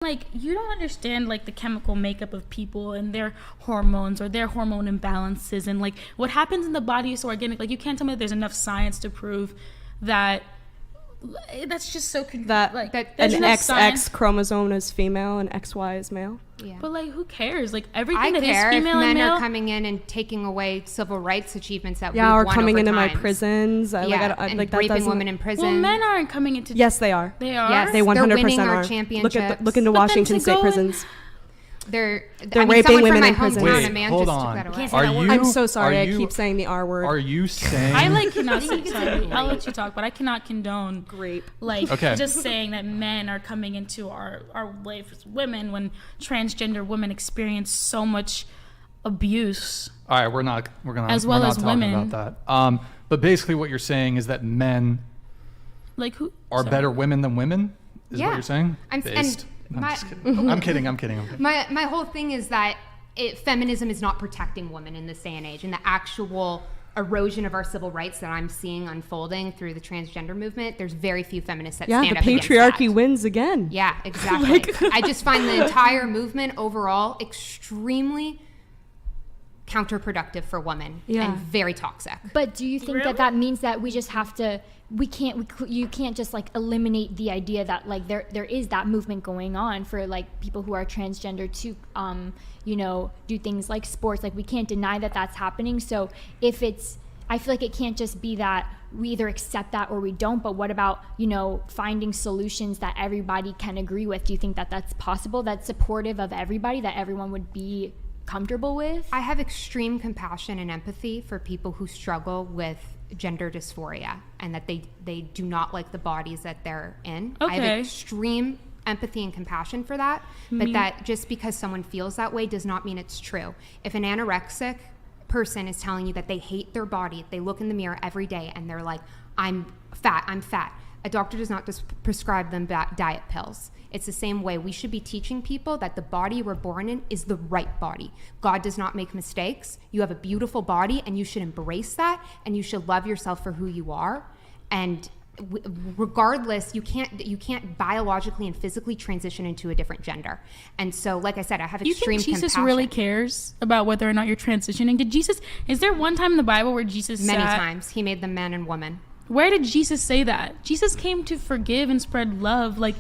like, you don't understand, like, the chemical makeup of people and their hormones or their hormone imbalances, and like what happens in the body is so organic. Like, you can't tell me that there's enough science to prove that. That's just so that an XX chromosome is female and XY is male. Yeah. But like, who cares? Like, everything I that care is female if men and male are coming in and taking away civil rights achievements that we've or won coming over into times. my prisons. And raping women in prison. Well, men aren't coming into. Yes, they are. They are. Yes, they 100% they're winning our are. championships. Look into Washington State prisons. They're raping women in prison. Wait, hold on. I'm so sorry. I keep saying the R word. Are you saying? I like cannot. Sorry, I'll let you talk, but I cannot condone grape. Like, just saying that men are coming into our life as women when transgender women experience so much abuse. All right, we're not talking women about that. But basically, what you're saying is that men, like, who are better women than women. Is what you're saying? I'm kidding. I'm kidding. My whole thing is that feminism is not protecting women in this day and age, and the actual erosion of our civil rights that I'm seeing unfolding through the transgender movement. There's very few feminists that stand up against that. Yeah, the patriarchy wins again. Yeah, exactly. I just find the entire movement overall extremely counterproductive for women and very toxic. But do you think that means that we just have to? You can't just like eliminate the idea that like there is that movement going on for like people who are transgender to do things like sports. Like, we can't deny that that's happening. So if I feel like it can't just be that we either accept that or we don't. But what about finding solutions that everybody can agree with? Do you think that that's possible? That's supportive of everybody, that everyone would be comfortable with? I have extreme compassion and empathy for people who struggle with gender dysphoria and that they do not like the bodies that they're in. I have extreme empathy and compassion for that, but that just because someone feels that way does not mean it's true. If an anorexic person is telling you that they hate their body, they look in the mirror every day and they're like, I'm fat, a doctor does not just prescribe them diet pills. It's the same way. We should be teaching people that the body we're born in is the right body. God does not make mistakes. You have a beautiful body and you should embrace that, and you should love yourself for who you are. And regardless, you can't biologically and physically transition into a different gender. And so, like I said, I have extreme compassion. You think Jesus really cares about whether or not you're transitioning? Is there one time in the Bible where Jesus Many times. He made them man and woman. Where did Jesus say that? Jesus came to forgive and spread love, like,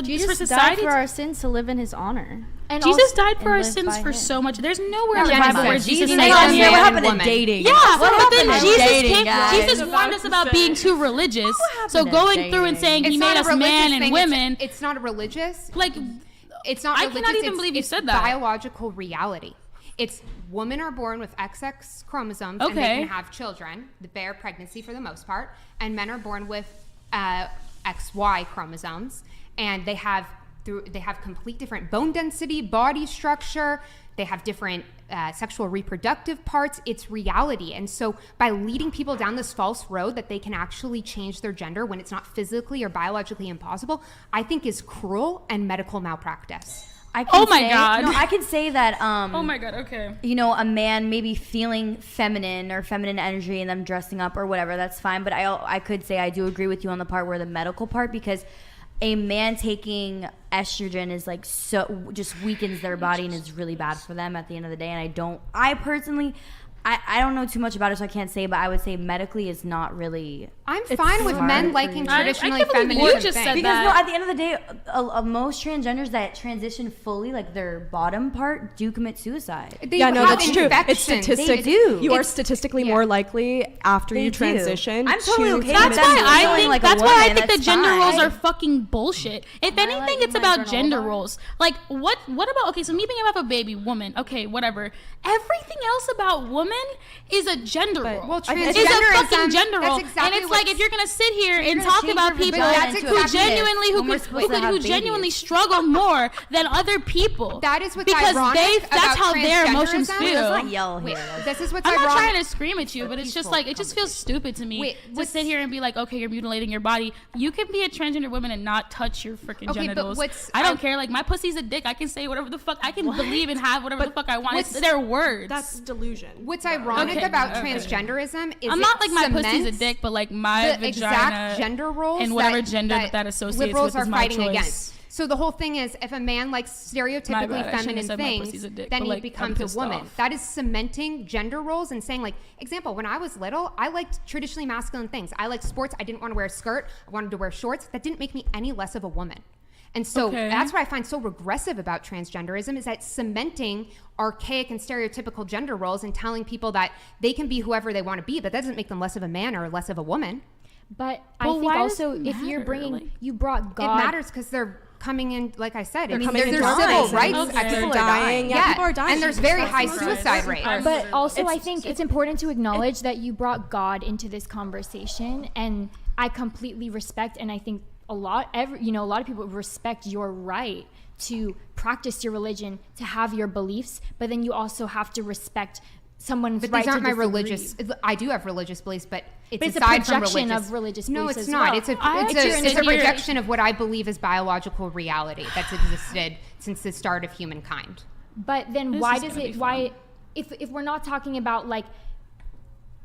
Jesus for society. died for our sins to live in his honor. And Jesus died for our sins for so much. There's nowhere in the Bible where Jesus said what happened to dating? Yeah, but then Jesus warned us about being too religious. So going through and saying he made us man and women. It's not a religious. Like, it's not religious. I cannot even believe you said that. Biological reality. It's women are born with XX chromosomes and they can have children, the bear pregnancy for the most part, and men are born with XY chromosomes. And they have complete different bone density, body structure. They have different sexual reproductive parts. It's reality. And so by leading people down this false road that they can actually change their gender when it's not physically or biologically impossible, I think is cruel and medical malpractice. Oh my God. No, I can say that. Oh my God. Okay. A man maybe feeling feminine or feminine energy and them dressing up or whatever. That's fine. But I could say I do agree with you on the part where the medical part, because a man taking estrogen is like so just weakens their body and is really bad for them at the end of the day. And I personally don't know too much about it, so I can't say, but I would say medically is not really. I'm fine with men liking traditionally feminine you just said because that. at the end of the day, most transgenders that transition fully, like their bottom part, do commit suicide. That's true. It's statistic. They do. You are statistically more likely after you transition. I'm totally okay with That's that. why I think the gender roles are fucking bullshit. If anything, it's about gender roles. Like, what about, okay, so me being about a baby woman, okay, whatever. Everything else about women is a gender role. Well, it's a fucking gender role. And it's like, if you're gonna sit here and talk about people who genuinely struggle more than other people, that is what's because ironic that's how their emotions feel. Let's not yell here. This is what's I'm ironic. not trying to scream at you, but it's just like, it just feels stupid to me to sit here and be like, okay, you're mutilating your body. You can be a transgender woman and not touch your freaking genitals. I don't care. Like, my pussy's a dick. I can say whatever the fuck. I can believe and have whatever the fuck I want. It's their words. That's delusion. What's ironic about transgenderism is I'm not like my pussy's a dick, but like my the vagina exact gender roles and whatever gender that associates liberals with are is my fighting choice. against. So the whole thing is, if a man likes stereotypically feminine things, then he becomes a woman. That is cementing gender roles and saying, like, example, when I was little, I liked traditionally masculine things. I liked sports. I didn't want to wear a skirt. I wanted to wear shorts. That didn't make me any less of a woman. And so that's what I find so regressive about transgenderism, is that cementing archaic and stereotypical gender roles and telling people that they can be whoever they want to be, but that doesn't make them less of a man or less of a woman. But I think also, if you're bringing, you brought God. It matters because they're coming in, like I said, there's civil rights. People are dying. Yeah, people are dying. And there's very high suicide rates. But also, I think it's important to acknowledge that you brought God into this conversation, and I completely respect, and I think a lot of people respect your right to practice your religion, to have your beliefs, but then you also have to respect someone's right to disagree. But these aren't my religious. I do have religious beliefs, but it's aside from religious. Of religious no, beliefs it's as not. well. It's a projection of what I believe is biological reality that's existed since the start of humankind. But then if we're not talking about like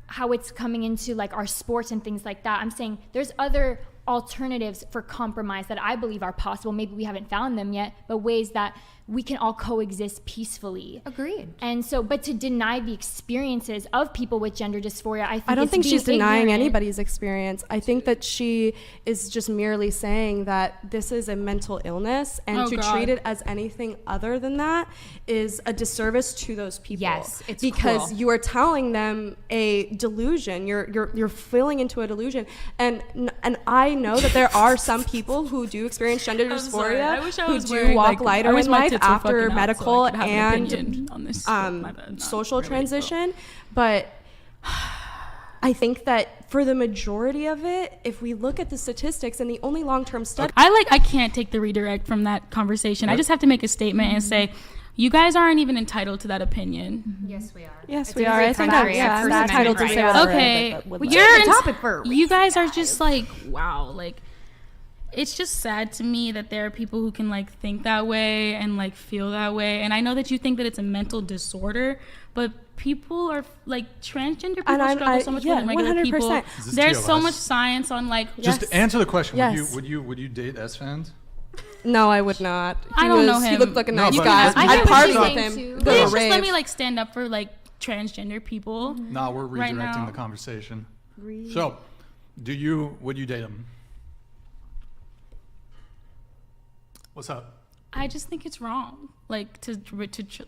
how it's coming into like our sports and things like that, I'm saying there's other alternatives for compromise that I believe are possible. Maybe we haven't found them yet, but ways that we can all coexist peacefully. Agreed. And so, but to deny the experiences of people with gender dysphoria, I don't think she's denying anybody's experience. I think that she is just merely saying that this is a mental illness, and treat it as anything other than that is a disservice to those people. Yes, it's because cruel. You are telling them a delusion. You're filling into a delusion, and I know that there are some people who do experience gender dysphoria who do walk lighter in life after medical and social transition, but I think that for the majority of it, if we look at the statistics and the only long-term study, I can't take the redirect from that conversation. I just have to make a statement and say, you guys aren't even entitled to that opinion. Yes, we are. Yes, we are. I think we're entitled to say whatever. Okay, you guys are just like, wow, like. It's just sad to me that there are people who can like think that way and like feel that way. And I know that you think that it's a mental disorder, but people are like transgender people struggle so much more than regular 100%. People. There's so much science on like. Just answer the question. Yes. Would you date S-fans? No, I would not. I don't know him. He looked like a nice No, guy. I'd party with him. Please just let me like stand up for like transgender people. No, we're redirecting the conversation. So, would you date him? What's up? I just think it's wrong, like to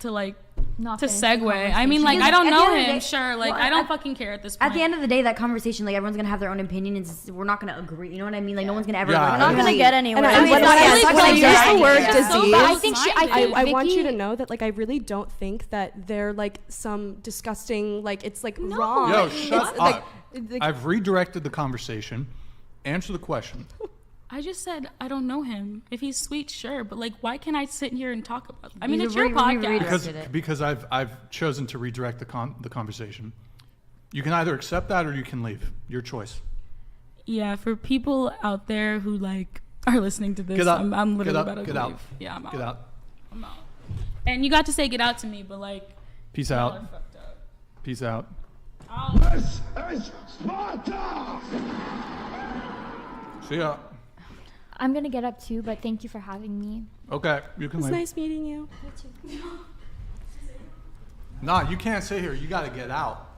like not to segue. I mean, like I don't know him. Sure, like I don't fucking care at this point. At the end of the day, that conversation, like everyone's gonna have their own opinion. We're not gonna agree. You know what I mean? Like no one's gonna ever. We're not gonna get anywhere. And when I use the word disease, I want Vicky, you to know that like I really don't think that they're like some disgusting like it's like wrong. Yo, shut up. I've redirected the conversation. Answer the question. I just said I don't know him. If he's sweet, sure, but like, why can't I sit here and talk about it? I mean, it's your podcast. Because I've chosen to redirect the conversation. You can either accept that or you can leave. Your choice. Yeah, for people out there who like are listening to this, get out. I'm literally about to get leave. Out. Yeah, I'm out. Get out. I'm out. And you got to say get out to me, but like, peace out. Peace out. This is Sparta! See ya. I'm gonna get up too, but thank you for having me. Okay, you can leave. It's nice meeting you. Me too. Nah, you can't sit here. You gotta get out.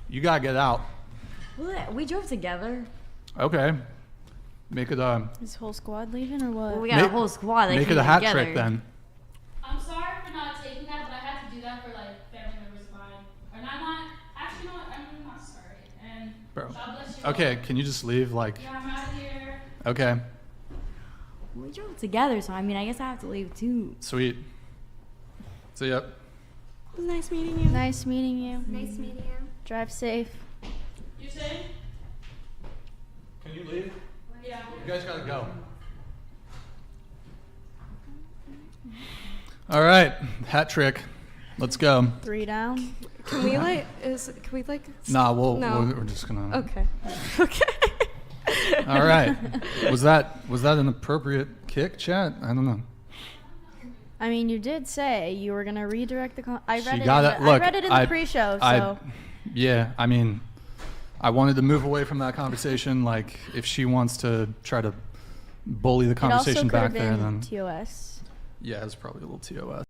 You gotta get out. We drove together. Okay. Make it Is whole squad leaving or what? Well, we got a whole squad. Make it a hat trick then. I'm sorry for not taking that, but I had to do that for like family members of mine. And I'm not. Actually, you know what? I'm not sorry. And Bro. God bless you. Okay, can you just leave? Like. Yeah, I'm out of here. Okay. We drove together, so I mean, I guess I have to leave too. Sweet. See ya. It was nice meeting you. Nice meeting you. Nice meeting you. Drive safe. You say? Can you leave? Yeah. You guys gotta go. All right, hat trick. Let's go. 3 down. Can we like? Nah, No. we're just gonna. Okay. Okay. All right. Was that an appropriate kick, chat? I don't know. I mean, you did say you were gonna redirect the. I read it. Look, I read it in the pre-show. So. Yeah, I mean, I wanted to move away from that conversation. Like, if she wants to try to bully the conversation back there, then TOS. yeah, it's probably a little TOS.